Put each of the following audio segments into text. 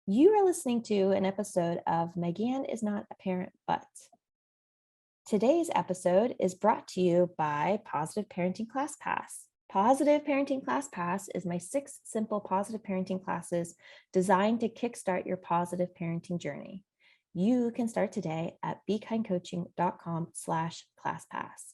You are listening to an episode of Megan is Not a Parent But. Today's episode is brought to you by Positive Parenting Class Pass. Positive Parenting Class Pass is my 6 simple positive parenting classes designed to kickstart your positive parenting journey. You can start today at bekindcoaching.com/classpass.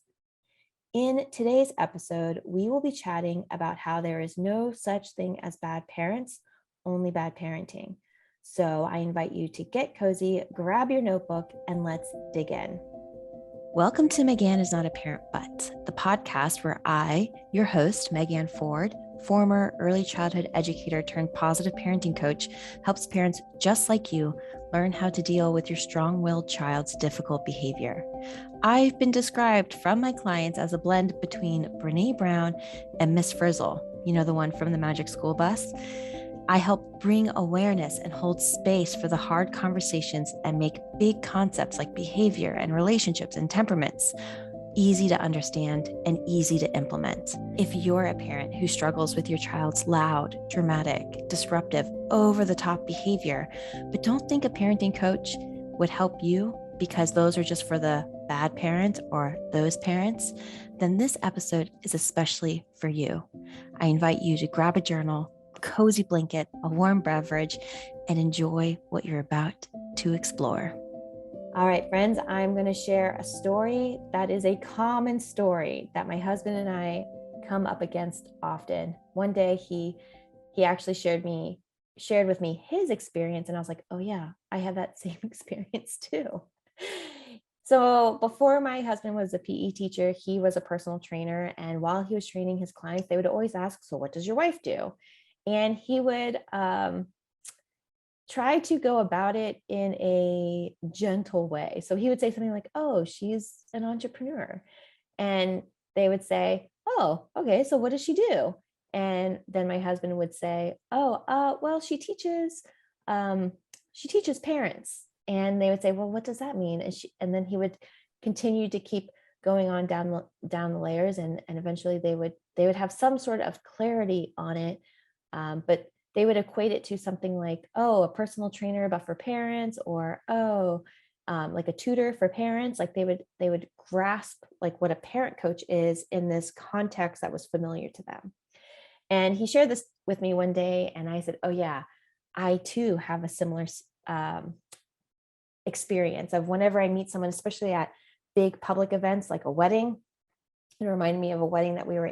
In today's episode, we will be chatting about how there is no such thing as bad parents, only bad parenting. So I invite you to get cozy, grab your notebook, and let's dig in. Welcome to Megan is Not a Parent But, the podcast where I, your host, Megan Ford, former early childhood educator turned positive parenting coach, helps parents just like you learn how to deal with your strong-willed child's difficult behavior. I've been described from my clients as a blend between Brene Brown and Miss Frizzle, you know, the one from the Magic School Bus. I help bring awareness and hold space for the hard conversations and make big concepts like behavior and relationships and temperaments easy to understand and easy to implement. If you're a parent who struggles with your child's loud, dramatic, disruptive, over-the-top behavior, but don't think a parenting coach would help you because those are just for the bad parent or those parents, then this episode is especially for you. I invite you to grab a journal, cozy blanket, a warm beverage, and enjoy what you're about to explore. All right, friends, I'm going to share a story that is a common story that my husband and I come up against often. One day he actually shared with me his experience, and I was like, oh yeah, I have that same experience too. So before my husband was a PE teacher, he was a personal trainer. And while he was training his clients, they would always ask, so what does your wife do? And he would try to go about it in a gentle way. So he would say something like, oh, she's an entrepreneur. And they would say, oh, okay, so what does she do? And then my husband would say, oh, well, she teaches parents. And they would say, well, what does that mean? And then he would continue to keep going on down the layers, and eventually they would have some sort of clarity on it. But they would equate it to something like, oh, a personal trainer, but for parents, or, like a tutor for parents. Like they would grasp like what a parent coach is in this context that was familiar to them. And he shared this with me one day, and I said, oh yeah, I too have a similar experience of whenever I meet someone, especially at big public events like a wedding. It reminded me of a wedding that we were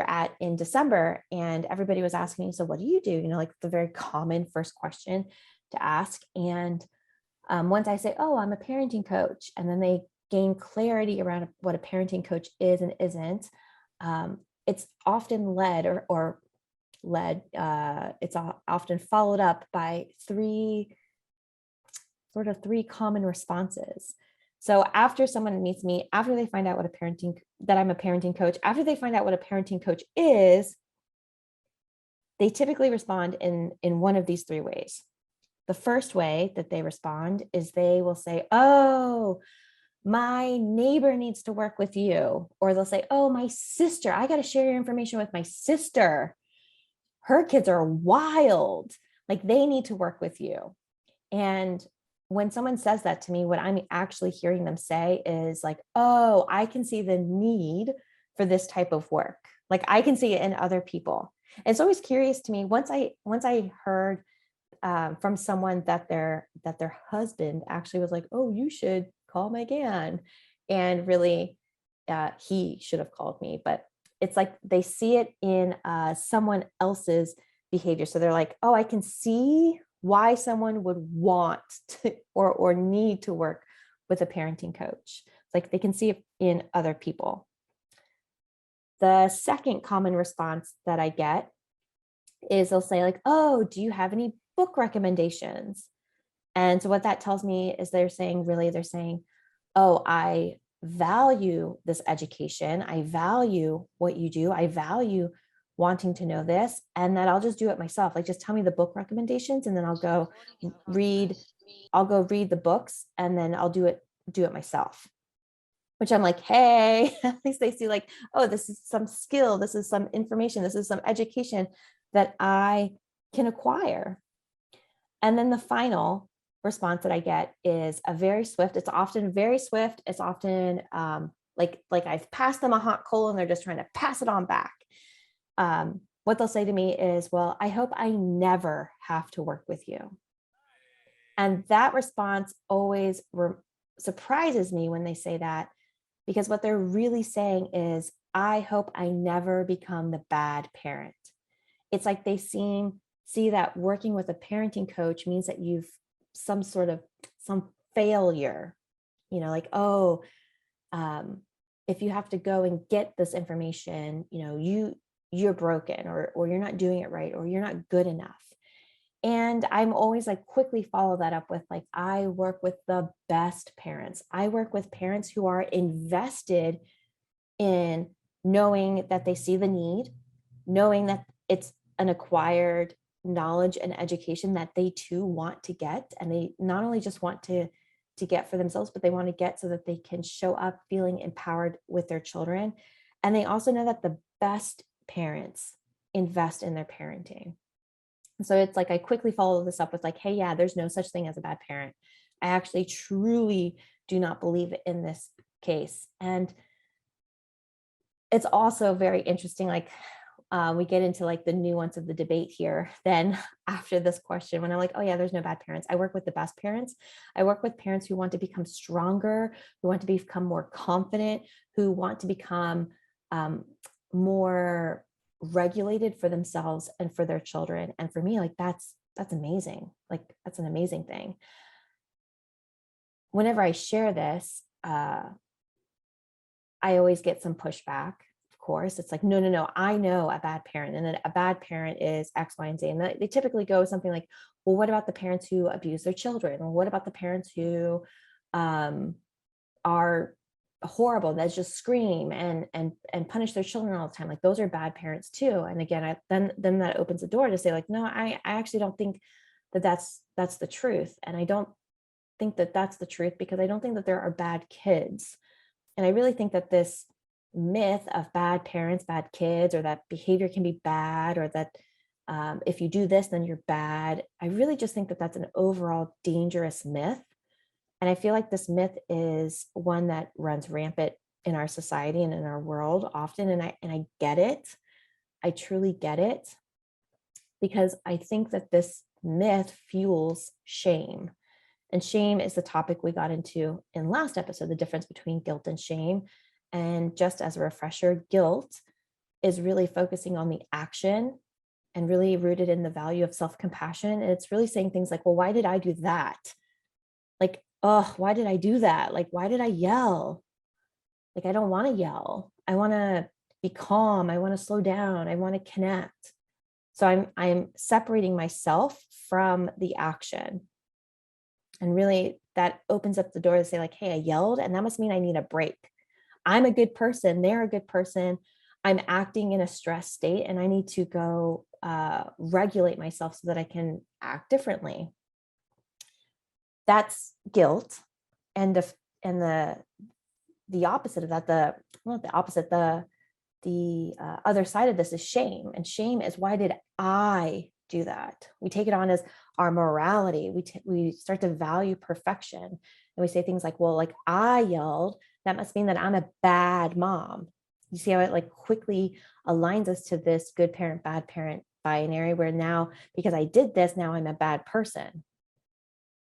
at in December, and everybody was asking me, so what do you do? You know, like the very common first question to ask. And once I say, oh, I'm a parenting coach, and then they gain clarity around what a parenting coach is and isn't, it's often it's often followed up by three common responses. So after someone meets me, after they find out that I'm a parenting coach, after they find out what a parenting coach is, they typically respond in one of these 3 ways. The first way that they respond is they will say, oh, my neighbor needs to work with you. Or they'll say, oh, my sister, I got to share your information with my sister. Her kids are wild. Like they need to work with you. And when someone says that to me, what I'm actually hearing them say is like, oh, I can see the need for this type of work. Like I can see it in other people. And it's always curious to me. Once I heard from someone that their husband actually was like, oh, you should call Megan. And really, he should have called me. But it's like they see it in someone else's behavior. So they're like, oh, I can see why someone would want to or need to work with a parenting coach. It's like they can see it in other people. The second common response that I get is they'll say like, oh, do you have any book recommendations? And so what that tells me is they're saying, oh, I value this education. I value what you do. I value wanting to know this, and that I'll just do it myself. Like just tell me the book recommendations, and then I'll go read the books, and then I'll do it myself. Which I'm like, hey, at least they see like, oh, this is some skill, this is some information, this is some education that I can acquire. And then the final response that I get is a very swift, it's often very swift. It's often like I've passed them a hot coal and they're just trying to pass it on back. What they'll say to me is, well, I hope I never have to work with you. And that response always surprises me when they say that, because what they're really saying is, I hope I never become the bad parent. It's like they see that working with a parenting coach means that you've some failure, like, oh, if you have to go and get this information, you're broken, or you're not doing it right, or you're not good enough. And I'm always like, quickly follow that up with like, I work with the best parents. I work with parents who are invested in knowing that they see the need, knowing that it's an acquired knowledge and education that they too want to get. And they not only just want to get for themselves, but they want to get so that they can show up feeling empowered with their children. And they also know that the best parents invest in their parenting. So it's like, I quickly follow this up with like, hey, yeah, there's no such thing as a bad parent. I actually truly do not believe in this case. And it's also very interesting, like we get into like the nuance of the debate here then after this question, when I'm like, oh yeah, there's no bad parents. I work with the best parents. I work with parents who want to become stronger, who want to become more confident, who want to become more regulated for themselves and for their children. And for me, like that's amazing. Like that's an amazing thing. Whenever I share this, I always get some pushback. Of course, it's like, no, I know a bad parent, and then a bad parent is X, Y, and Z. And they typically go something like, well, what about the parents who abuse their children? Or what about the parents who are horrible, that just scream and punish their children all the time? Like those are bad parents too. And again, then that opens the door to say like, no, I actually don't think that that's the truth. And I don't think that that's the truth, because I don't think that there are bad kids. And I really think that this myth of bad parents, bad kids, or that behavior can be bad, or that if you do this, then you're bad, I really just think that that's an overall dangerous myth. And I feel like this myth is one that runs rampant in our society and in our world often. And I get it. I truly get it, because I think that this myth fuels shame. And shame is the topic we got into in last episode, the difference between guilt and shame. And just as a refresher, guilt is really focusing on the action and really rooted in the value of self-compassion. And it's really saying things like, well, why did I do that? Like, oh, why did I do that? Like, why did I yell? Like, I don't want to yell. I want to be calm. I want to slow down. I want to connect. So I'm separating myself from the action. And really that opens up the door to say like, hey, I yelled, and that must mean I need a break. I'm a good person. They're a good person. I'm acting in a stress state, and I need to go regulate myself so that I can act differently. That's guilt. And the opposite of that, the other side of this is shame. And shame is, why did I do that? We take it on as our morality. We start to value perfection, and we say things like, well, like I yelled, that must mean that I'm a bad mom. You see how it like quickly aligns us to this good parent, bad parent binary, where now, because I did this, now I'm a bad person.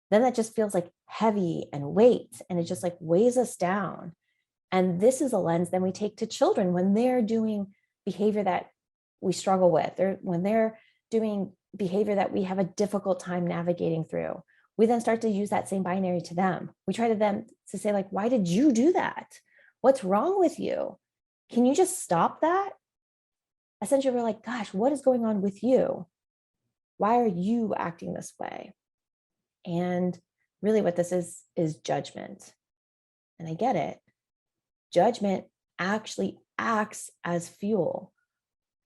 Then that just feels like heavy and weight, and it just like weighs us down. And this is a lens then we take to children when they're doing behavior that we struggle with, or when they're doing behavior that we have a difficult time navigating through. We then start to use that same binary to them. We try to say like, why did you do that? What's wrong with you? Can you just stop that? Essentially, we're like, gosh, what is going on with you? Why are you acting this way? And really what this is judgment. And I get it. Judgment actually acts as fuel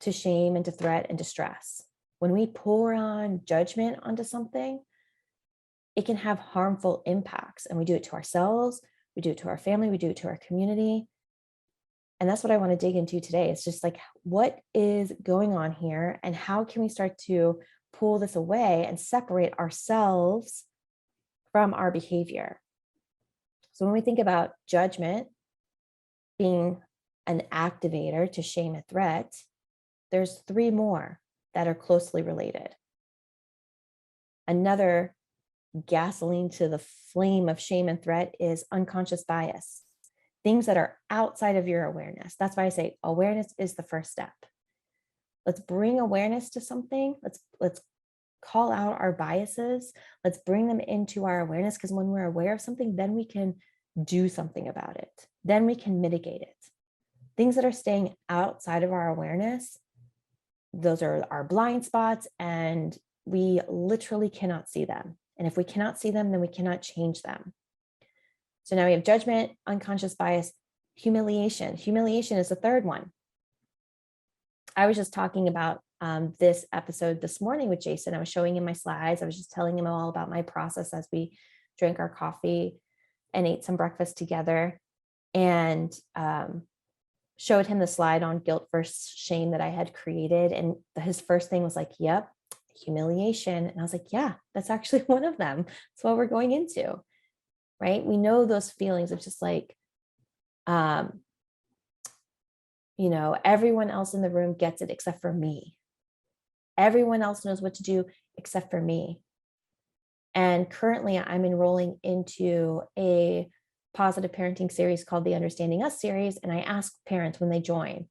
to shame and to threat and to stress. When we pour on judgment onto something, it can have harmful impacts. And we do it to ourselves, we do it to our family, we do it to our community. And that's what I want to dig into today. It's just like, what is going on here, and how can we start to pull this away and separate ourselves from our behavior. So when we think about judgment being an activator to shame and threat, there's 3 more that are closely related. Another gasoline to the flame of shame and threat is unconscious bias, things that are outside of your awareness. That's why I say awareness is the first step. Let's bring awareness to something. Let's call out our biases. Let's bring them into our awareness, because when we're aware of something, then we can do something about it. Then we can mitigate it. Things that are staying outside of our awareness, those are our blind spots, and we literally cannot see them. And if we cannot see them, then we cannot change them. So now we have judgment, unconscious bias, humiliation. Humiliation is the third one. I was just talking about this episode this morning with Jason. I was showing him my slides. I was just telling him all about my process as we drank our coffee and ate some breakfast together, and showed him the slide on guilt versus shame that I had created. And his first thing was like, yep, humiliation. And I was like, yeah, that's actually one of them. That's what we're going into, right? We know those feelings of just like, everyone else in the room gets it except for me. Everyone else knows what to do except for me. And currently I'm enrolling into a positive parenting series called the Understanding Us series. And I ask parents when they join,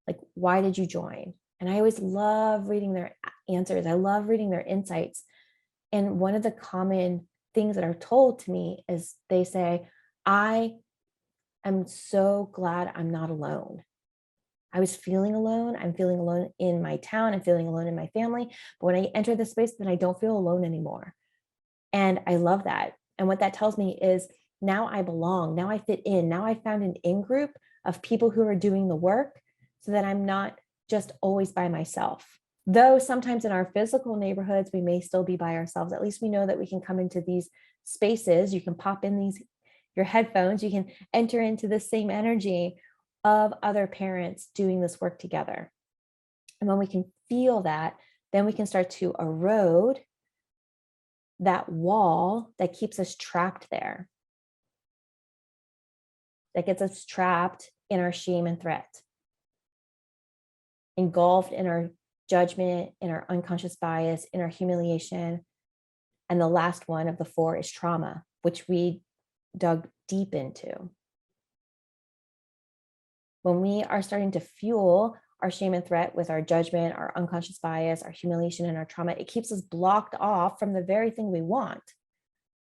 like, why did you join? And I always love reading their answers. I love reading their insights. And one of the common things that are told to me is they say, I am so glad I'm not alone. I was feeling alone. I'm feeling alone in my town. I'm feeling alone in my family. But when I enter this space, then I don't feel alone anymore. And I love that. And what that tells me is now I belong. Now I fit in. Now I found an in-group of people who are doing the work so that I'm not just always by myself. Though sometimes in our physical neighborhoods, we may still be by ourselves. At least we know that we can come into these spaces. You can pop in your headphones. You can enter into the same energy of other parents doing this work together. And when we can feel that, then we can start to erode that wall that keeps us trapped there, that gets us trapped in our shame and threat, engulfed in our judgment, in our unconscious bias, in our humiliation. And the last one of the 4 is trauma, which we dug deep into. When we are starting to fuel our shame and threat with our judgment, our unconscious bias, our humiliation, and our trauma, it keeps us blocked off from the very thing we want.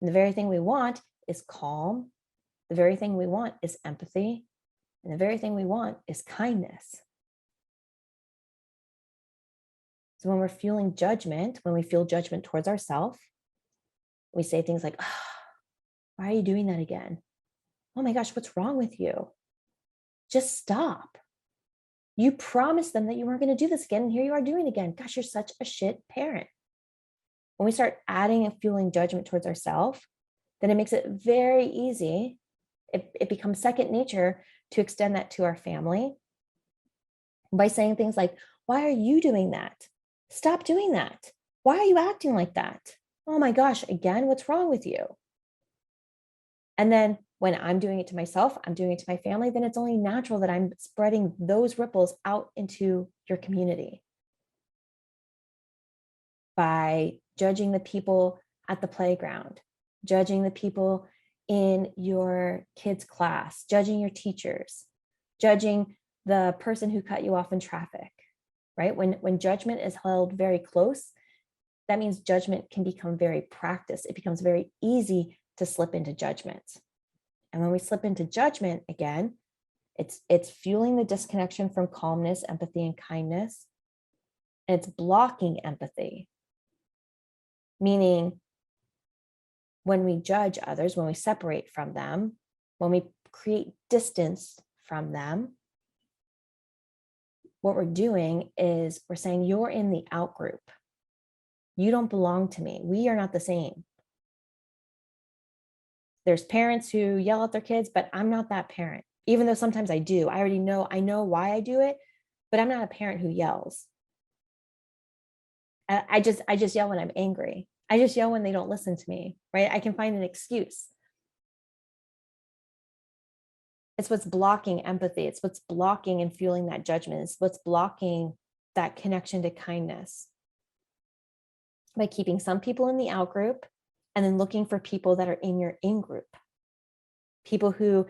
And the very thing we want is calm. The very thing we want is empathy. And the very thing we want is kindness. So when we're fueling judgment, when we feel judgment towards ourselves, we say things like, oh, why are you doing that again? Oh my gosh, what's wrong with you? Just stop. You promised them that you weren't going to do this again, and here you are doing it again. Gosh, you're such a shit parent. When we start adding and fueling judgment towards ourselves, then it makes it very easy. It becomes second nature to extend that to our family by saying things like, why are you doing that? Stop doing that. Why are you acting like that? Oh my gosh, again, what's wrong with you? And then when I'm doing it to myself, I'm doing it to my family, then it's only natural that I'm spreading those ripples out into your community. By judging the people at the playground, judging the people in your kids' class, judging your teachers, judging the person who cut you off in traffic, right? When judgment is held very close, that means judgment can become very practiced. It becomes very easy to slip into judgment. And when we slip into judgment, again, it's fueling the disconnection from calmness, empathy, and kindness. And it's blocking empathy. Meaning, when we judge others, when we separate from them, when we create distance from them, what we're doing is we're saying, you're in the out group. You don't belong to me. We are not the same. There's parents who yell at their kids, but I'm not that parent, even though sometimes I do. I know why I do it, but I'm not a parent who yells. I just yell when I'm angry. I just yell when they don't listen to me, right? I can find an excuse. It's what's blocking empathy. It's what's blocking and fueling that judgment. It's what's blocking that connection to kindness. By keeping some people in the out group and then looking for people that are in your in group. People who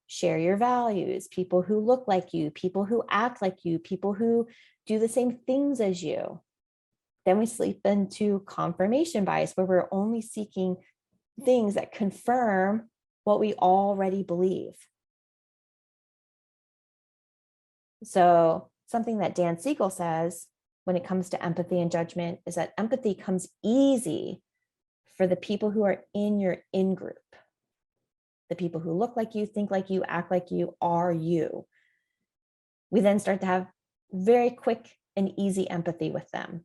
share your values, people who look like you, people who act like you, people who do the same things as you. Then we slip into confirmation bias, where we're only seeking things that confirm what we already believe. So something that Dan Siegel says when it comes to empathy and judgment is that empathy comes easy for the people who are in your in group. The people who look like you, think like you, act like you, are you. We then start to have very quick and easy empathy with them.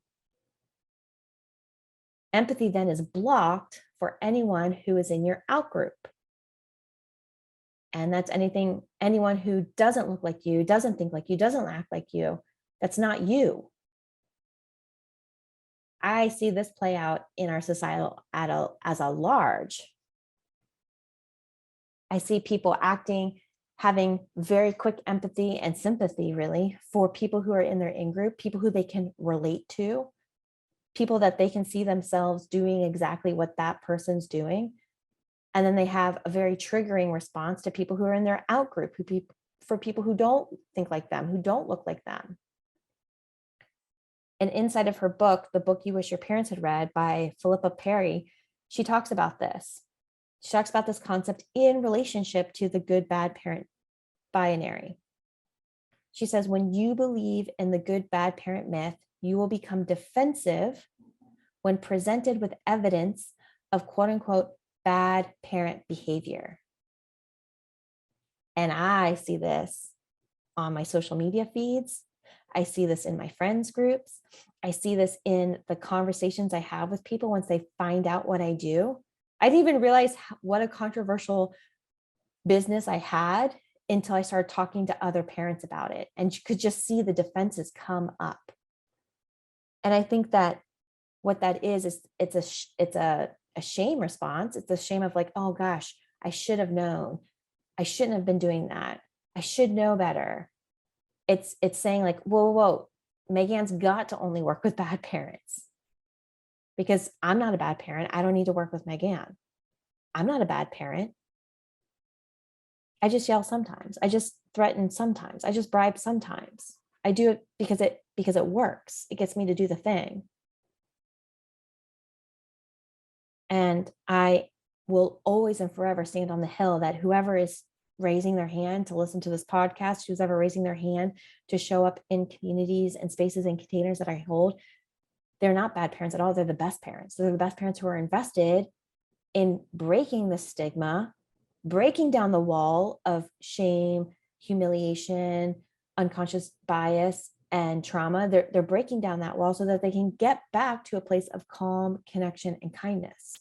Empathy then is blocked for anyone who is in your out group. And that's anyone who doesn't look like you, doesn't think like you, doesn't act like you. That's not you. I see this play out in our society as a large. I see people having very quick empathy and sympathy, really, for people who are in their in group, people who they can relate to, people that they can see themselves doing exactly what that person's doing. And then they have a very triggering response to people who are in their out group, for people who don't think like them, who don't look like them. And inside of her book, The Book You Wish Your Parents Had Read by Philippa Perry, she talks about this. She talks about this concept in relationship to the good, bad parent binary. She says, when you believe in the good, bad parent myth, you will become defensive when presented with evidence of quote unquote bad parent behavior. And I see this on my social media feeds. I see this in my friends groups. I see this in the conversations I have with people once they find out what I do. I didn't even realize what a controversial business I had until I started talking to other parents about it, and you could just see the defenses come up. And I think that what that is it's a shame response. It's a shame of like, oh gosh, I should have known. I shouldn't have been doing that. I should know better. It's saying like, whoa, Megan's got to only work with bad parents because I'm not a bad parent. I don't need to work with Megan. I'm not a bad parent. I just yell sometimes. I just threaten sometimes. I just bribe sometimes. I do it because it works. It gets me to do the thing. And I will always and forever stand on the hill that whoever is raising their hand to listen to this podcast, who's ever raising their hand to show up in communities and spaces and containers that I hold, they're not bad parents at all. They're the best parents. They're the best parents who are invested in breaking the stigma, breaking down the wall of shame, humiliation, unconscious bias, and trauma. They're breaking down that wall so that they can get back to a place of calm, connection, and kindness.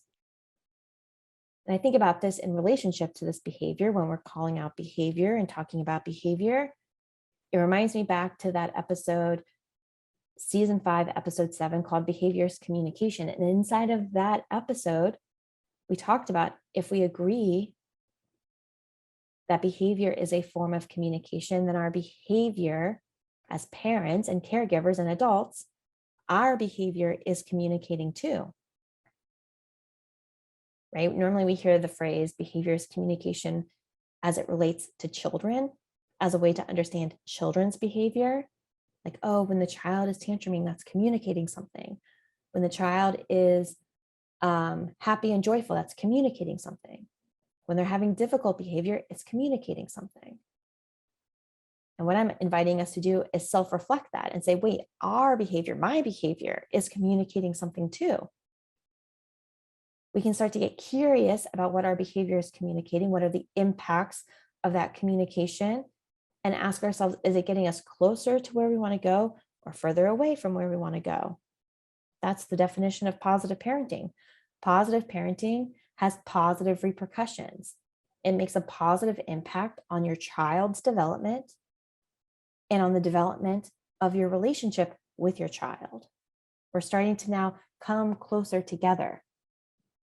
And I think about this in relationship to this behavior when we're calling out behavior and talking about behavior. It reminds me back to that episode, season 5, episode 7, called Behaviors Communication. And inside of that episode, we talked about if we agree that behavior is a form of communication, then our behavior as parents and caregivers and adults, our behavior is communicating too. Right? Normally we hear the phrase behavior is communication as it relates to children, as a way to understand children's behavior. Like, oh, when the child is tantruming, that's communicating something. When the child is happy and joyful, that's communicating something. When they're having difficult behavior, it's communicating something. And what I'm inviting us to do is self-reflect that and say, wait, our behavior, my behavior is communicating something too. We can start to get curious about what our behavior is communicating. What are the impacts of that communication? And ask ourselves, is it getting us closer to where we want to go or further away from where we want to go? That's the definition of positive parenting. Positive parenting has positive repercussions. It makes a positive impact on your child's development and on the development of your relationship with your child. We're starting to now come closer together.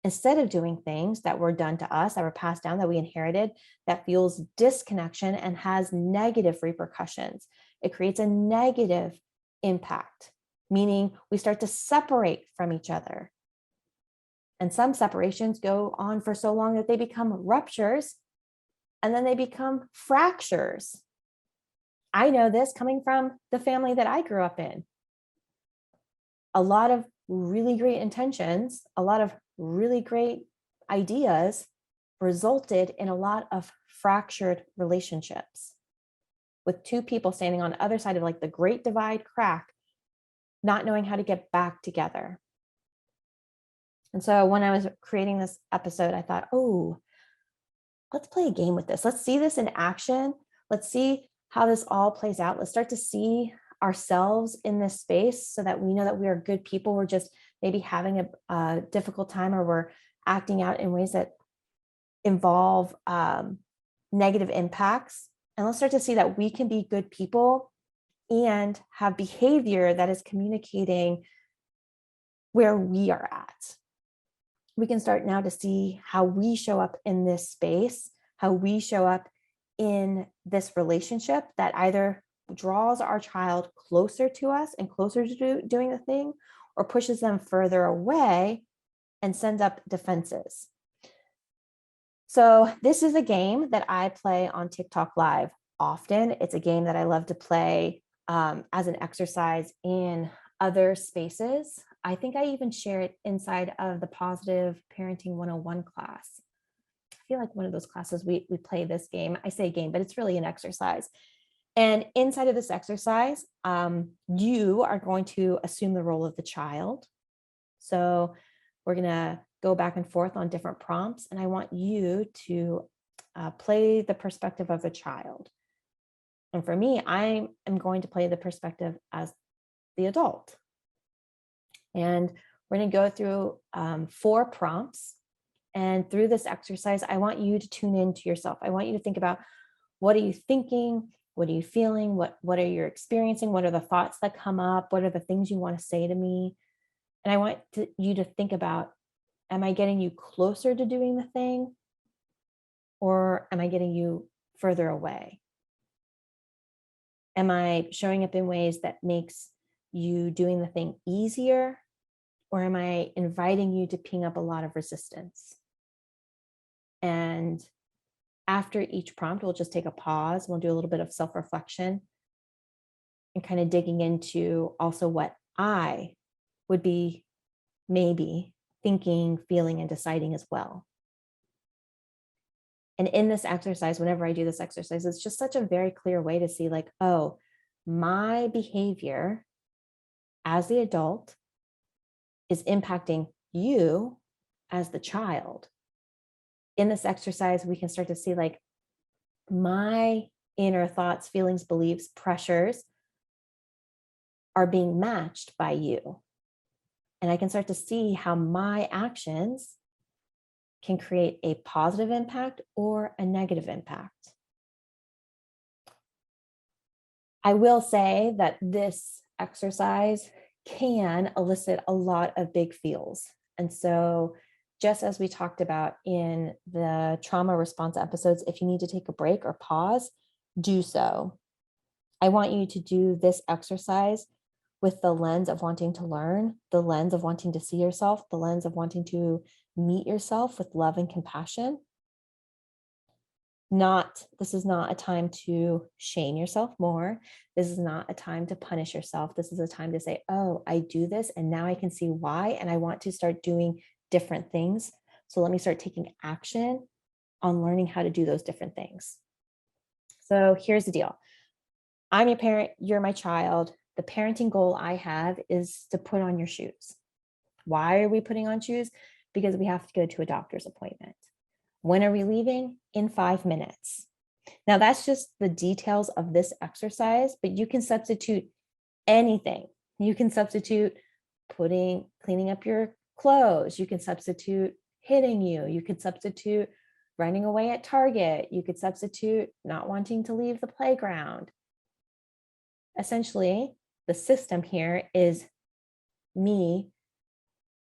Instead of doing things that were done to us, that were passed down, that we inherited, that fuels disconnection and has negative repercussions. It creates a negative impact, meaning we start to separate from each other. And some separations go on for so long that they become ruptures and then they become fractures. I know this coming from the family that I grew up in. A lot of really great intentions, a lot of really great ideas resulted in a lot of fractured relationships with two people standing on the other side of like the great divide crack, not knowing how to get back together. And so when I was creating this episode, I thought, oh, let's play a game with this. Let's see this in action. Let's see how this all plays out. Let's start to see ourselves in this space so that we know that we are good people. We're just maybe having a difficult time, or we're acting out in ways that involve negative impacts. And let's start to see that we can be good people and have behavior that is communicating where we are at. We can start now to see how we show up in this space, how we show up in this relationship that either draws our child closer to us and closer to doing the thing, or pushes them further away and sends up defenses. So this is a game that I play on TikTok Live often. It's a game that I love to play as an exercise in other spaces. I think I even share it inside of the Positive Parenting 101 class. I feel like one of those classes we play this game. I say game, but it's really an exercise. And inside of this exercise, you are going to assume the role of the child. So we're going to go back and forth on different prompts, and I want you to play the perspective of a child. And for me, I am going to play the perspective as the adult. And we're going to go through 4 prompts. And through this exercise, I want you to tune into yourself. I want you to think about, what are you thinking? What are you feeling? What are you experiencing? What are the thoughts that come up? What are the things you want to say to me? And I want you to think about, am I getting you closer to doing the thing? Or am I getting you further away? Am I showing up in ways that makes you doing the thing easier? Or am I inviting you to ping up a lot of resistance? And after each prompt, we'll just take a pause. We'll do a little bit of self-reflection and kind of digging into also what I would be maybe thinking, feeling, and deciding as well. And in this exercise, whenever I do this exercise, it's just such a very clear way to see like, oh, my behavior as the adult is impacting you as the child. In this exercise, we can start to see like my inner thoughts, feelings, beliefs, pressures are being matched by you. And I can start to see how my actions can create a positive impact or a negative impact. I will say that this exercise can elicit a lot of big feels. And so just as we talked about in the trauma response episodes, if you need to take a break or pause, do so. I want you to do this exercise with the lens of wanting to learn, the lens of wanting to see yourself, the lens of wanting to meet yourself with love and compassion. This is not a time to shame yourself more. This is not a time to punish yourself. This is a time to say, oh, I do this and now I can see why, and I want to start doing different things. So let me start taking action on learning how to do those different things. So here's the deal. I'm your parent, you're my child. The parenting goal I have is to put on your shoes. Why are we putting on shoes? Because we have to go to a doctor's appointment. When are we leaving? In 5 minutes. Now that's just the details of this exercise, but you can substitute anything. You can substitute cleaning up your clothes. You can substitute hitting you. You could substitute running away at Target. You could substitute not wanting to leave the playground. Essentially, the system here is me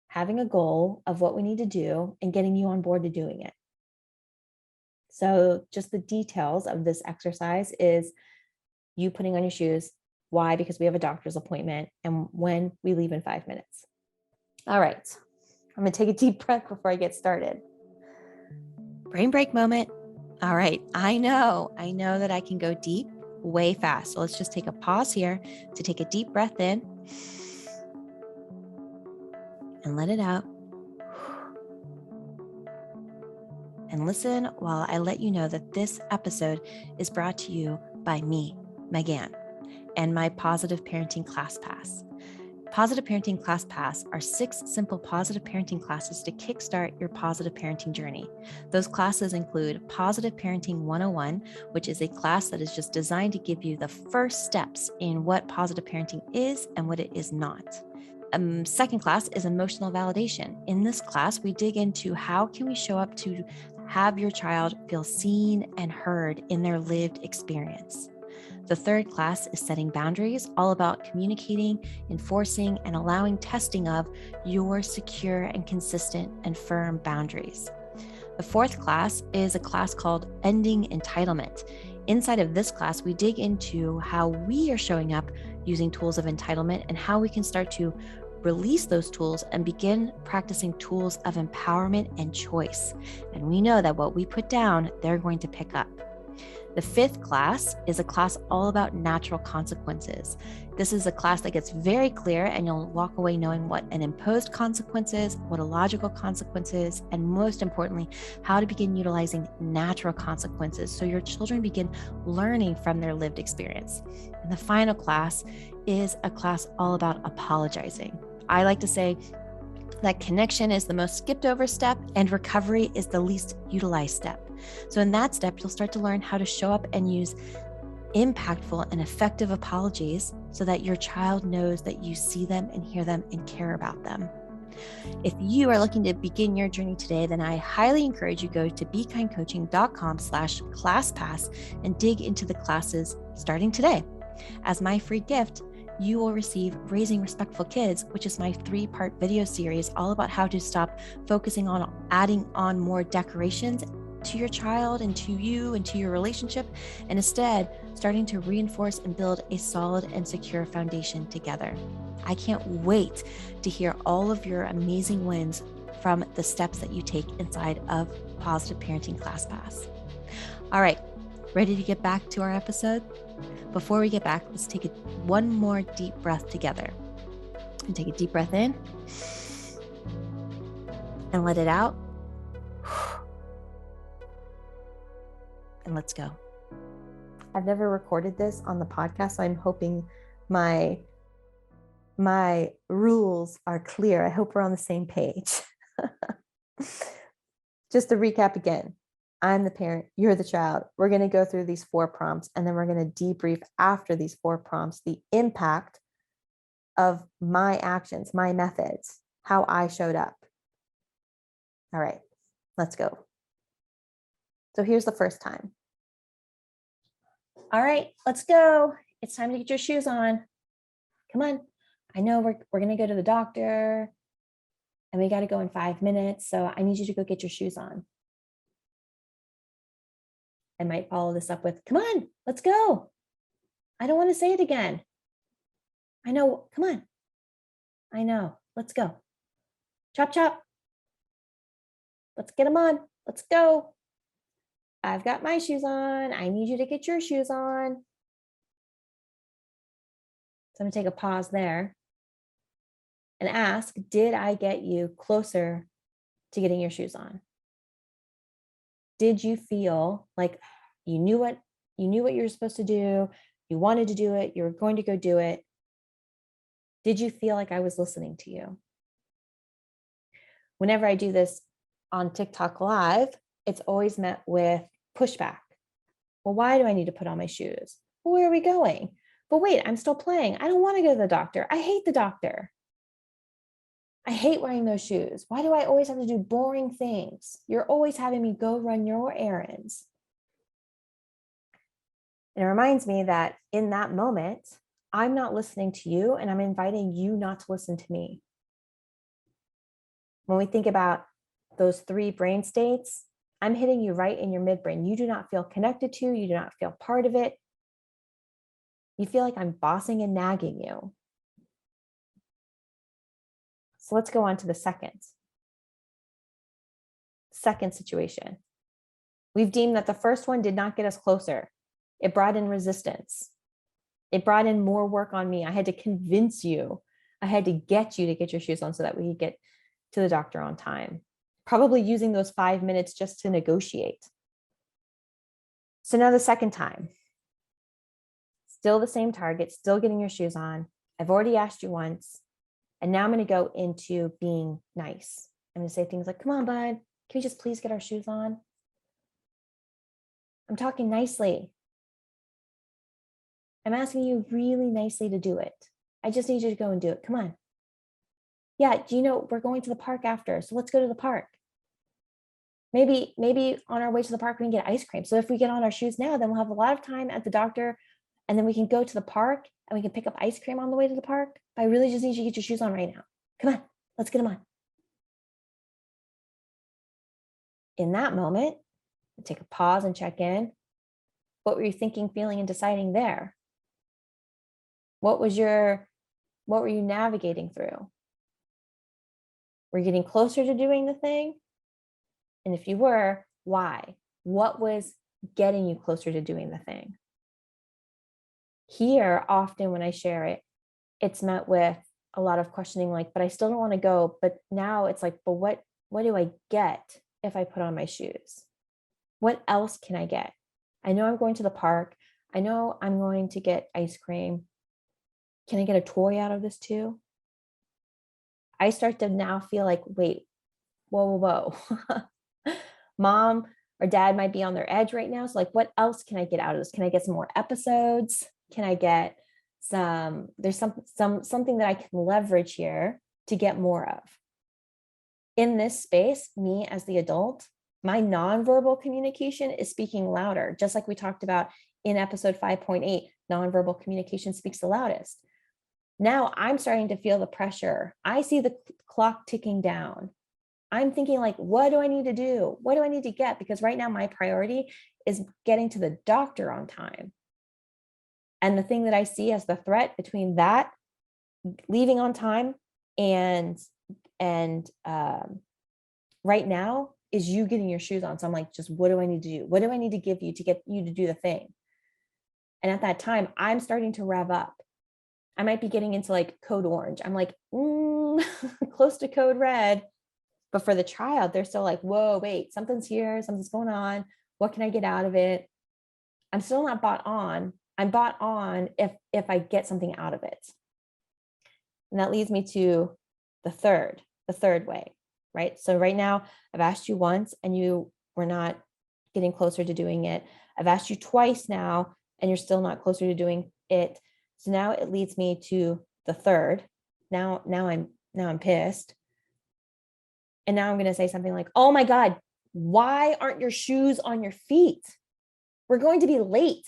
having a goal of what we need to do and getting you on board to doing it. So just the details of this exercise is you putting on your shoes. Why? Because we have a doctor's appointment, and when we leave in 5 minutes. All right. I'm going to take a deep breath before I get started. Brain break moment. All right. I know that I can go deep way fast. So let's just take a pause here to take a deep breath in and let it out. And listen while I let you know that this episode is brought to you by me, Megan, and my Positive Parenting Class Pass. Positive Parenting Class Pass are 6 simple positive parenting classes to kickstart your positive parenting journey. Those classes include Positive Parenting 101, which is a class that is just designed to give you the first steps in what positive parenting is and what it is not. Second class is emotional validation. In this class, we dig into how can we show up to have your child feel seen and heard in their lived experience. The third class is setting boundaries, all about communicating, enforcing, and allowing testing of your secure and consistent and firm boundaries. The fourth class is a class called Ending Entitlement. Inside of this class, we dig into how we are showing up using tools of entitlement and how we can start to release those tools and begin practicing tools of empowerment and choice. And we know that what we put down, they're going to pick up. The fifth class is a class all about natural consequences. This is a class that gets very clear, and you'll walk away knowing what an imposed consequence is, what a logical consequence is, and most importantly, how to begin utilizing natural consequences so your children begin learning from their lived experience. And the final class is a class all about apologizing. I like to say that connection is the most skipped over step and recovery is the least utilized step. So in that step, you'll start to learn how to show up and use impactful and effective apologies so that your child knows that you see them and hear them and care about them. If you are looking to begin your journey today, then I highly encourage you go to bekindcoaching.com/classpass and dig into the classes starting today. As my free gift, you will receive Raising Respectful Kids, which is my 3-part video series all about how to stop focusing on adding on more decorations to your child and to you and to your relationship, and instead starting to reinforce and build a solid and secure foundation together. I can't wait to hear all of your amazing wins from the steps that you take inside of Positive Parenting Class Pass. All right, ready to get back to our episode? Before we get back, let's take one more deep breath together. And take a deep breath in and let it out. And let's go. I've never recorded this on the podcast, so I'm hoping my rules are clear. I hope we're on the same page. Just to recap again, I'm the parent, you're the child. We're going to go through these 4 prompts, and then we're going to debrief after these 4 prompts, the impact of my actions, my methods, how I showed up. All right, let's go. So here's the first time. All right, let's go. It's time to get your shoes on. Come on. I know we're going to go to the doctor and we got to go in 5 minutes. So I need you to go get your shoes on. I might follow this up with, come on, let's go. I don't want to say it again. I know, come on. I know, let's go. Chop, chop. Let's get them on. Let's go. I've got my shoes on. I need you to get your shoes on. So I'm going to take a pause there and ask, did I get you closer to getting your shoes on? Did you feel like you knew what you were supposed to do? You wanted to do it. You were going to go do it. Did you feel like I was listening to you? Whenever I do this on TikTok Live, it's always met with pushback. Well, why do I need to put on my shoes? Well, where are we going? But wait, I'm still playing. I don't want to go to the doctor. I hate the doctor. I hate wearing those shoes. Why do I always have to do boring things? You're always having me go run your errands. And it reminds me that in that moment, I'm not listening to you, and I'm inviting you not to listen to me. When we think about those 3 brain states, I'm hitting you right in your midbrain. You do not feel connected to, you do not feel part of it. You feel like I'm bossing and nagging you. So let's go on to the second situation. We've deemed that the first one did not get us closer. It brought in resistance. It brought in more work on me. I had to convince you. I had to get you to get your shoes on so that we could get to the doctor on time. Probably using those 5 minutes just to negotiate. So now the second time, still the same target, still getting your shoes on. I've already asked you once. And now I'm going to go into being nice. I'm going to say things like, come on, bud, can we just please get our shoes on? I'm talking nicely. I'm asking you really nicely to do it. I just need you to go and do it. Come on. Yeah, do you know we're going to the park after, so let's go to the park. Maybe on our way to the park, we can get ice cream. So if we get on our shoes now, then we'll have a lot of time at the doctor, and then we can go to the park and we can pick up ice cream on the way to the park. But I really just need you to get your shoes on right now. Come on, let's get them on. In that moment, take a pause and check in. What were you thinking, feeling, and deciding there? What were you navigating through? Were you getting closer to doing the thing? And if you were, why? What was getting you closer to doing the thing? Here, often when I share it, it's met with a lot of questioning, like, but I still don't want to go. But now it's like, but what do I get if I put on my shoes? What else can I get? I know I'm going to the park. I know I'm going to get ice cream. Can I get a toy out of this too? I start to now feel like, wait, whoa. Mom or dad might be on their edge right now. So like, what else can I get out of this? Can I get some more episodes? Can I get there's something that I can leverage here to get more of. In this space, me as the adult, my nonverbal communication is speaking louder, just like we talked about in episode 5.8, nonverbal communication speaks the loudest. Now I'm starting to feel the pressure. I see the clock ticking down. I'm thinking like, what do I need to do? What do I need to get? Because right now my priority is getting to the doctor on time. And the thing that I see as the threat between that leaving on time and right now is you getting your shoes on. So I'm like, just what do I need to do? What do I need to give you to get you to do the thing? And at that time, I'm starting to rev up. I might be getting into like code orange. I'm like, close to code red. But for the child, they're still like, whoa, wait, something's here, something's going on. What can I get out of it? I'm still not bought on. I'm bought on if I get something out of it. And that leads me to the third way, right? So right now, I've asked you once and you were not getting closer to doing it. I've asked you twice now and you're still not closer to doing it. So now it leads me to the third. Now I'm pissed. And now I'm going to say something like, oh my God, why aren't your shoes on your feet? We're going to be late.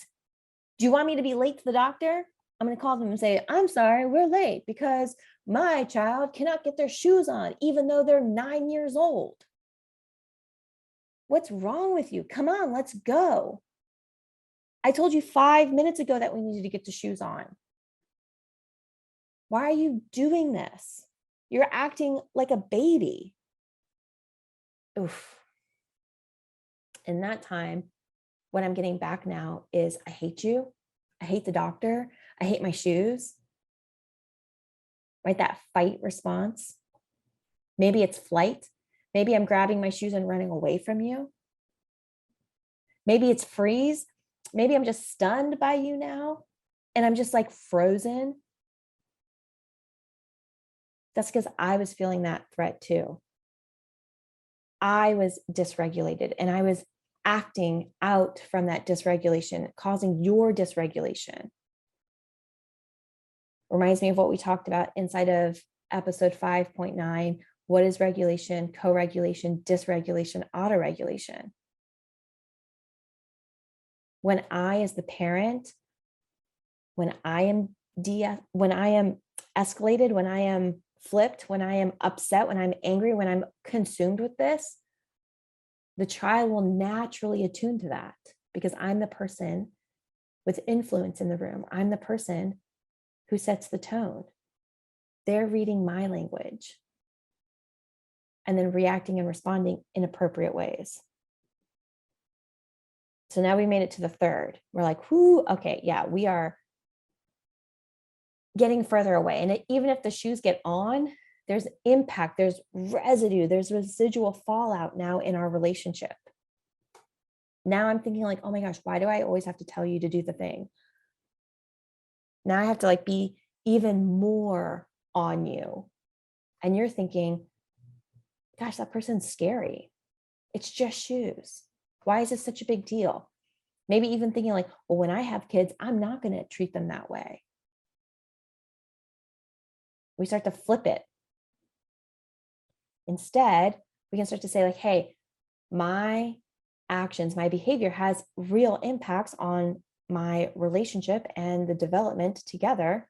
Do you want me to be late to the doctor? I'm going to call them and say, I'm sorry, we're late because my child cannot get their shoes on, even though they're 9 years old. What's wrong with you? Come on, let's go. I told you 5 minutes ago that we needed to get the shoes on. Why are you doing this? You're acting like a baby. Oof. In that time, what I'm getting back now is I hate you. I hate the doctor. I hate my shoes. Right? That fight response. Maybe it's flight. Maybe I'm grabbing my shoes and running away from you. Maybe it's freeze. Maybe I'm just stunned by you now and I'm just like frozen. That's because I was feeling that threat too. I was dysregulated and I was acting out from that dysregulation, causing your dysregulation. Reminds me of what we talked about inside of episode 5.9. What is regulation, co-regulation, dysregulation, autoregulation? When I, as the parent, when I am when I am escalated, when I am flipped, when I am upset, when I'm angry, when I'm consumed with this, the child will naturally attune to that because I'm the person with influence in the room. I'm the person who sets the tone. They're reading my language and then reacting and responding in appropriate ways. So now we made it to the third. We're like, whoo, okay, yeah, we are getting further away. And even if the shoes get on, there's impact, there's residue, there's residual fallout now in our relationship. Now I'm thinking like, oh my gosh, why do I always have to tell you to do the thing? Now I have to like be even more on you. And you're thinking, gosh, that person's scary. It's just shoes. Why is this such a big deal? Maybe even thinking like, well, when I have kids, I'm not going to treat them that way. We start to flip it. Instead, we can start to say like, hey, my actions, my behavior has real impacts on my relationship and the development together.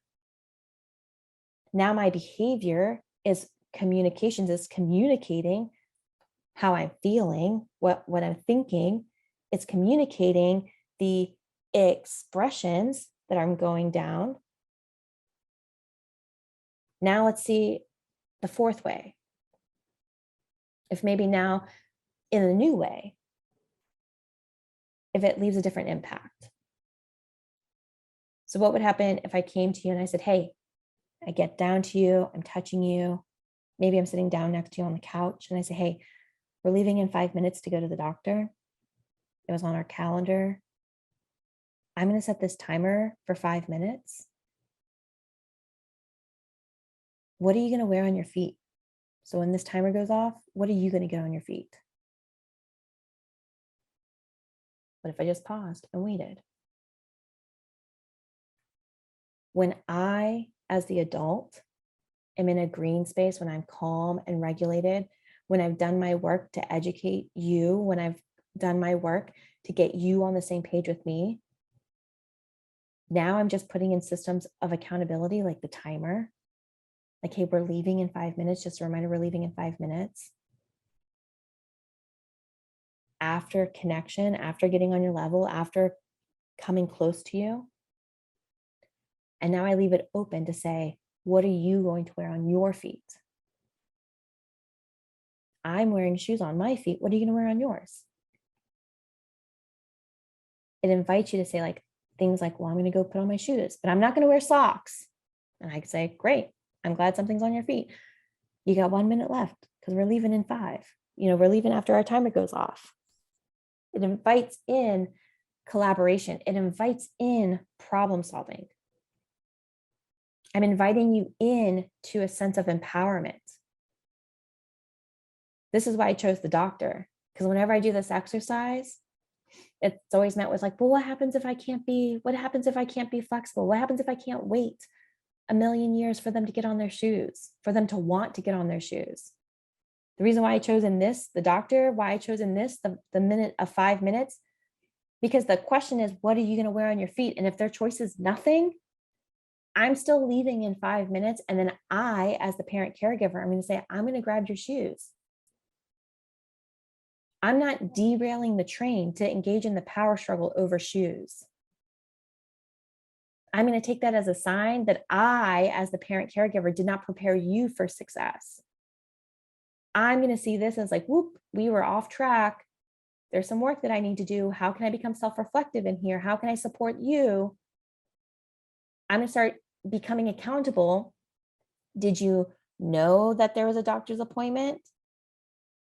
Now my behavior is communications, is communicating how I'm feeling, what I'm thinking. It's communicating the expressions that I'm going down. Now let's see the fourth way. If maybe now in a new way, if it leaves a different impact. So what would happen if I came to you and I said, hey, I get down to you, I'm touching you. Maybe I'm sitting down next to you on the couch and I say, hey, we're leaving in 5 minutes to go to the doctor. It was on our calendar. I'm going to set this timer for 5 minutes. What are you going to wear on your feet? So when this timer goes off, what are you going to get on your feet? What if I just paused and waited? When I, as the adult, am in a green space, when I'm calm and regulated, when I've done my work to educate you, when I've done my work to get you on the same page with me, now I'm just putting in systems of accountability like the timer. Like, hey, we're leaving in 5 minutes. Just a reminder, we're leaving in 5 minutes. After connection, after getting on your level, after coming close to you. And now I leave it open to say, what are you going to wear on your feet? I'm wearing shoes on my feet. What are you going to wear on yours? It invites you to say like things like, well, I'm going to go put on my shoes, but I'm not going to wear socks. And I could say, great, I'm glad something's on your feet. You got 1 minute left because we're leaving in 5. We're leaving after our timer goes off. It invites in collaboration. It invites in problem solving. I'm inviting you in to a sense of empowerment. This is why I chose the doctor, because whenever I do this exercise, it's always met with like, well, what happens if I can't be flexible? What happens if I can't wait a million years for them to get on their shoes, for them to want to get on their shoes? The reason why I chose in this, the doctor, why I chose in this, the minute of 5 minutes, because the question is, what are you going to wear on your feet? And if their choice is nothing, I'm still leaving in 5 minutes. And then I, as the parent caregiver, I'm going to say, I'm going to grab your shoes. I'm not derailing the train to engage in the power struggle over shoes. I'm going to take that as a sign that I, as the parent caregiver, did not prepare you for success. I'm going to see this as like, whoop, we were off track. There's some work that I need to do. How can I become self-reflective in here? How can I support you? I'm going to start becoming accountable. Did you know that there was a doctor's appointment?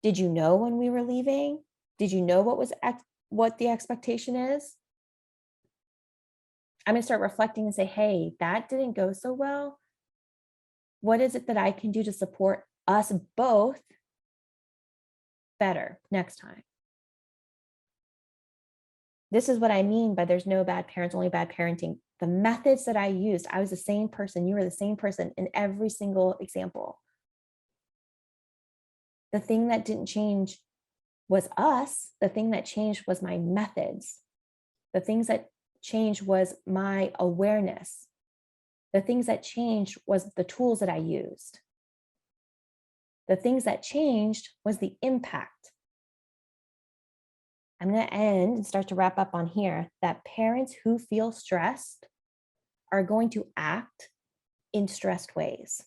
Did you know when we were leaving? Did you know what the expectation is? I'm going to start reflecting and say, hey, that didn't go so well. What is it that I can do to support us both better next time? This is what I mean by there's no bad parents, only bad parenting. The methods that I used, I was the same person. You were the same person in every single example. The thing that didn't change was us. The thing that changed was my methods. The things that changed was my awareness. The things that changed was the tools that I used. The things that changed was the impact. I'm going to end and start to wrap up on here that parents who feel stressed are going to act in stressed ways.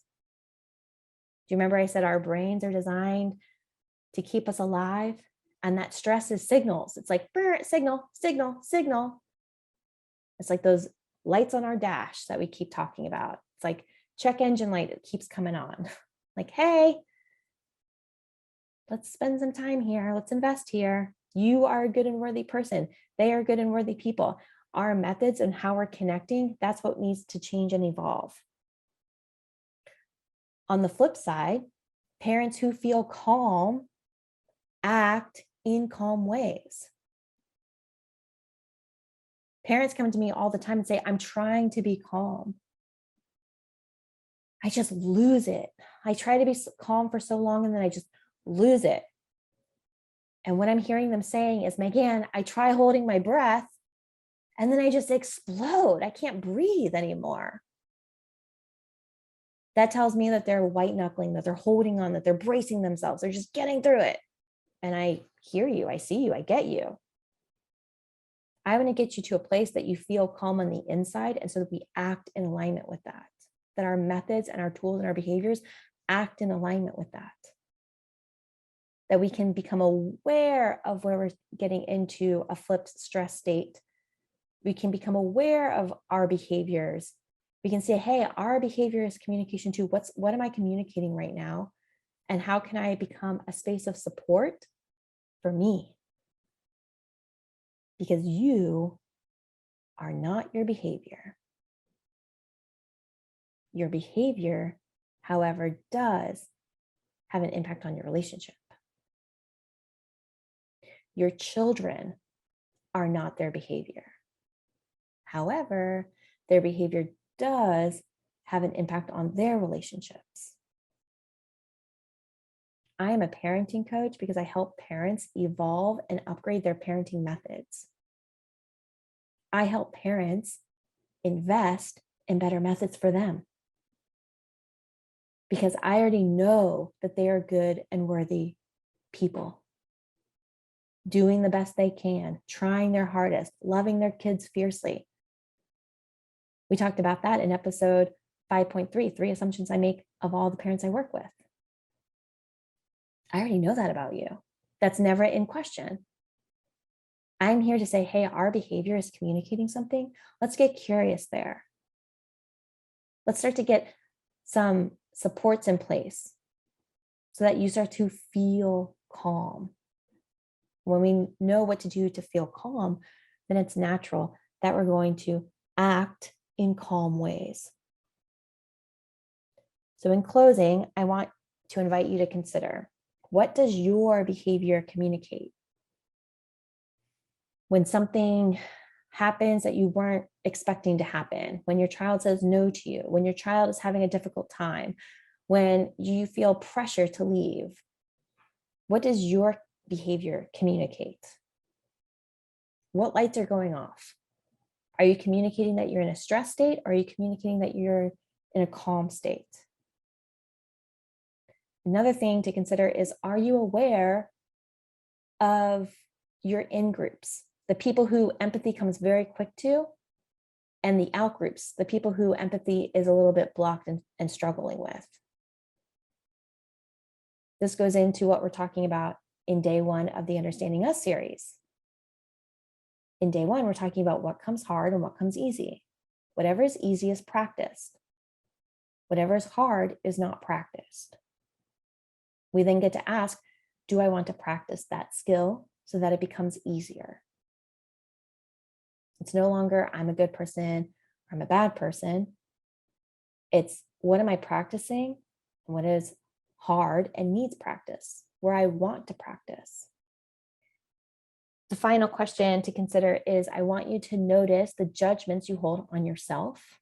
Do you remember I said our brains are designed to keep us alive? And that stress is signals. It's like signal, signal, signal. It's like those lights on our dash that we keep talking about. It's like check engine light, it keeps coming on. Like, hey, let's spend some time here. Let's invest here. You are a good and worthy person. They are good and worthy people. Our methods and how we're connecting, that's what needs to change and evolve. On the flip side, parents who feel calm act in calm ways. Parents come to me all the time and say, I'm trying to be calm. I just lose it. I try to be calm for so long and then I just lose it. And what I'm hearing them saying is, Megan, I try holding my breath and then I just explode. I can't breathe anymore. That tells me that they're white knuckling, that they're holding on, that they're bracing themselves. They're just getting through it. And I hear you, I see you, I get you. I want to get you to a place that you feel calm on the inside. And so that we act in alignment with that, that our methods and our tools and our behaviors act in alignment with that we can become aware of where we're getting into a flipped stress state. We can become aware of our behaviors. We can say, hey, our behavior is communication too. What am I communicating right now? And how can I become a space of support for me? Because you are not your behavior. Your behavior, however, does have an impact on your relationship. Your children are not their behavior. However, their behavior does have an impact on their relationships. I am a parenting coach because I help parents evolve and upgrade their parenting methods. I help parents invest in better methods for them because I already know that they are good and worthy people, doing the best they can, trying their hardest, loving their kids fiercely. We talked about that in episode 5.3, 3 assumptions I make of all the parents I work with. I already know that about you. That's never in question. I'm here to say, hey, our behavior is communicating something. Let's get curious there. Let's start to get some supports in place so that you start to feel calm. When we know what to do to feel calm, then it's natural that we're going to act in calm ways. So in closing, I want to invite you to consider, what does your behavior communicate? When something happens that you weren't expecting to happen, when your child says no to you, when your child is having a difficult time, when you feel pressure to leave, what does your behavior communicate? What lights are going off? Are you communicating that you're in a stress state, or are you communicating that you're in a calm state? Another thing to consider is, are you aware of your in groups, the people who empathy comes very quick to, and the out groups, the people who empathy is a little bit blocked and struggling with? This goes into what we're talking about in day 1 of the Understanding Us series. In day 1, we're talking about what comes hard and what comes easy. Whatever is easy is practiced. Whatever is hard is not practiced. We then get to ask, do I want to practice that skill so that it becomes easier? It's no longer, I'm a good person, or I'm a bad person. It's, what am I practicing? And what is hard and needs practice, where I want to practice? The final question to consider is, I want you to notice the judgments you hold on yourself,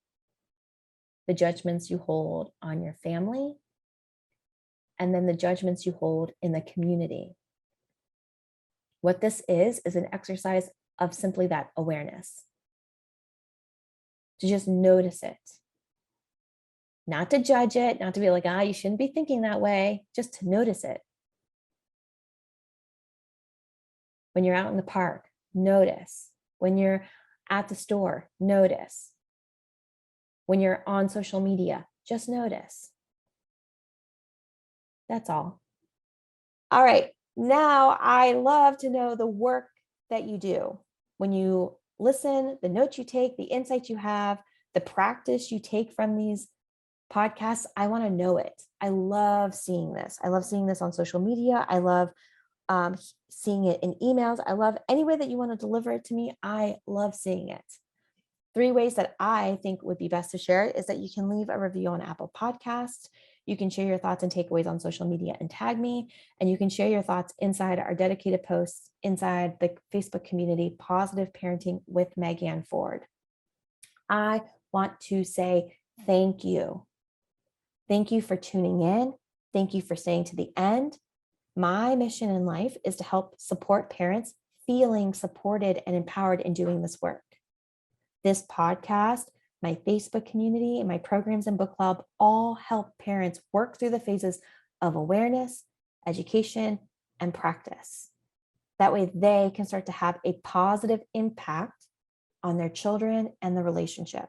the judgments you hold on your family, and then the judgments you hold in the community. What this is an exercise of simply that awareness, to just notice it. Not to judge it, not to be like, you shouldn't be thinking that way, just to notice it. When you're out in the park, notice. When you're at the store, notice. When you're on social media, just notice. That's all. All right. Now I love to know the work that you do when you listen, the notes you take, the insights you have, the practice you take from these podcasts. I want to know it. I love seeing this. I love seeing this on social media. I love seeing it in emails. I love any way that you want to deliver it to me. I love seeing it. 3 ways that I think would be best to share it is that you can leave a review on Apple Podcasts. You can share your thoughts and takeaways on social media and tag me. And you can share your thoughts inside our dedicated posts inside the Facebook community, Positive Parenting with Megan Ford. I want to say thank you. Thank you for tuning in. Thank you for staying to the end. My mission in life is to help support parents feeling supported and empowered in doing this work. This podcast, my Facebook community, and my programs and book club all help parents work through the phases of awareness, education, and practice. That way they can start to have a positive impact on their children and the relationship.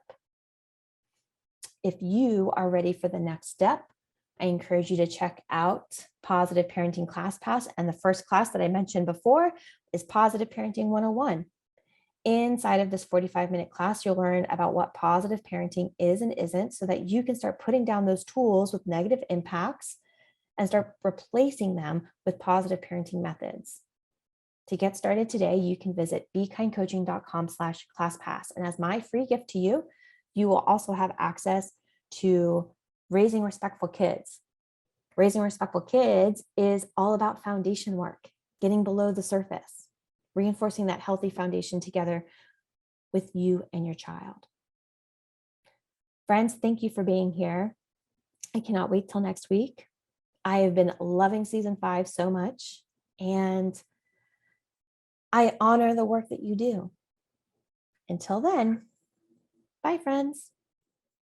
If you are ready for the next step, I encourage you to check out Positive Parenting ClassPass. And the first class that I mentioned before is Positive Parenting 101. Inside of this 45-minute class, you'll learn about what positive parenting is and isn't so that you can start putting down those tools with negative impacts and start replacing them with positive parenting methods. To get started today, you can visit bekindcoaching.com/classpass. And as my free gift to you, you will also have access to Raising Respectful Kids. Raising Respectful Kids is all about foundation work, getting below the surface, reinforcing that healthy foundation together with you and your child. Friends, thank you for being here. I cannot wait till next week. I have been loving season 5 so much, and I honor the work that you do. Until then, bye, friends.